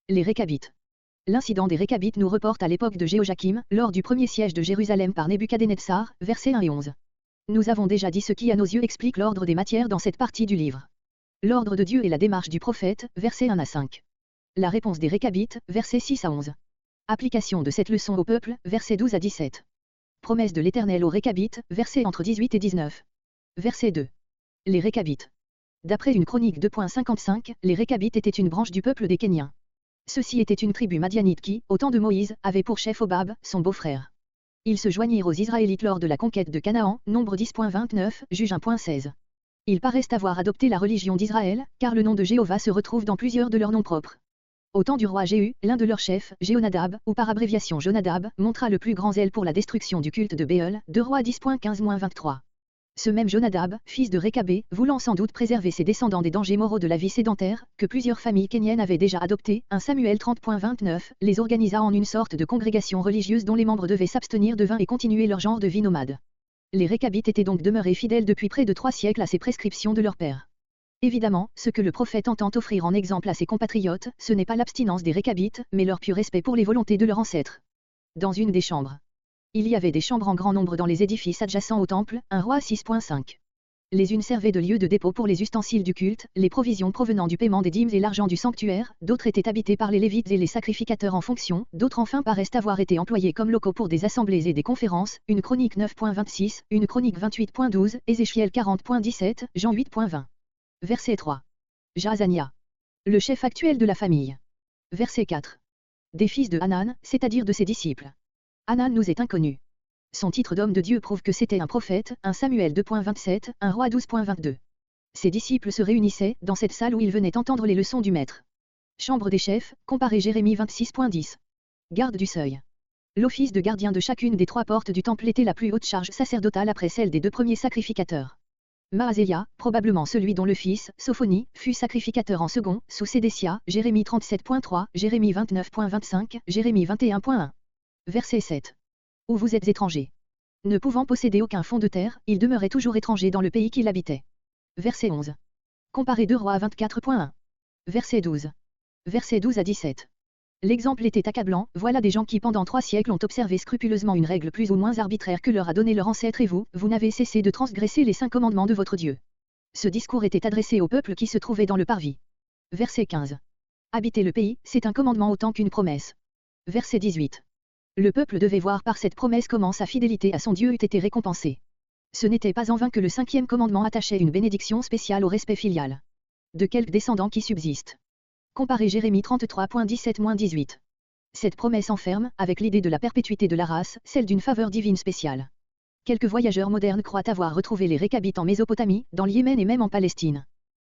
Les Récabites. L'incident des Récabites nous reporte à l'époque de Jéhoïakim, lors du premier siège de Jérusalem par Nebuchadnezzar, versets 1 et 11. Nous avons déjà dit ce qui à nos yeux explique l'ordre des matières dans cette partie du livre. L'ordre de Dieu et la démarche du prophète, versets 1 à 5. La réponse des Récabites, versets 6 à 11. Application de cette leçon au peuple, versets 12 à 17. Promesse de l'Éternel aux Récabites, versets entre 18 et 19. Verset 2. Les Récabites. D'après une chronique 2.55, les Récabites étaient une branche du peuple des Kéniens. Ceux-ci étaient une tribu madianite qui, au temps de Moïse, avait pour chef Hobab, son beau-frère. Ils se joignirent aux Israélites lors de la conquête de Canaan, Nombre 10.29, Juge 1.16. Ils paraissent avoir adopté la religion d'Israël, car le nom de Jéhovah se retrouve dans plusieurs de leurs noms propres. Au temps du roi Jéhu, l'un de leurs chefs, Jéhonadab, ou par abréviation Jonadab, montra le plus grand zèle pour la destruction du culte de Béol, 2 Rois 10.15-23. Ce même Jonadab, fils de Récabé, voulant sans doute préserver ses descendants des dangers moraux de la vie sédentaire, que plusieurs familles kényennes avaient déjà adopté, 1 Samuel 30.29, les organisa en une sorte de congrégation religieuse dont les membres devaient s'abstenir de vin et continuer leur genre de vie nomade. Les Récabites étaient donc demeurés fidèles depuis près de 3 siècles à ces prescriptions de leur père. Évidemment, ce que le prophète entend offrir en exemple à ses compatriotes, ce n'est pas l'abstinence des Récabites, mais leur pieux respect pour les volontés de leurs ancêtres. Dans une des chambres. Il y avait des chambres en grand nombre dans les édifices adjacents au temple, 1 Roi 6.5. Les unes servaient de lieu de dépôt pour les ustensiles du culte, les provisions provenant du paiement des dîmes et l'argent du sanctuaire, d'autres étaient habitées par les Lévites et les sacrificateurs en fonction, d'autres enfin paraissent avoir été employés comme locaux pour des assemblées et des conférences, une chronique 9.26, une chronique 28.12, Ézéchiel 40.17, Jean 8.20. Verset 3. Jaazania. Le chef actuel de la famille. Verset 4. Des fils de Hanan, c'est-à-dire de ses disciples. Hanan nous est inconnu. Son titre d'homme de Dieu prouve que c'était un prophète, 1 Samuel 2.27, 1 Roi 12.22. Ses disciples se réunissaient, dans cette salle où ils venaient entendre les leçons du maître. Chambre des chefs, comparé Jérémie 26.10. Garde du seuil. L'office de gardien de chacune des 3 portes du temple était la plus haute charge sacerdotale après celle des 2 premiers sacrificateurs. Maazéia, probablement celui dont le fils, Sophonie, fut sacrificateur en second, sous Sédécia, Jérémie 37.3, Jérémie 29.25, Jérémie 21.1. Verset 7. Où vous êtes étrangers. Ne pouvant posséder aucun fonds de terre, il demeurait toujours étranger dans le pays qu'il habitait. Verset 11. Comparé 2 Rois 24.1. Verset 12. Verset 12 à 17. L'exemple était accablant, voilà des gens qui pendant 3 siècles ont observé scrupuleusement une règle plus ou moins arbitraire que leur a donné leur ancêtre et vous n'avez cessé de transgresser les 5 commandements de votre Dieu. Ce discours était adressé au peuple qui se trouvait dans le parvis. Verset 15. Habiter le pays, c'est un commandement autant qu'une promesse. Verset 18. Le peuple devait voir par cette promesse comment sa fidélité à son Dieu eût été récompensée. Ce n'était pas en vain que le 5e commandement attachait une bénédiction spéciale au respect filial. De quelques descendants qui subsistent. Comparé Jérémie 33.17-18. Cette promesse enferme, avec l'idée de la perpétuité de la race, celle d'une faveur divine spéciale. Quelques voyageurs modernes croient avoir retrouvé les Récabites en Mésopotamie, dans le Yémen et même en Palestine.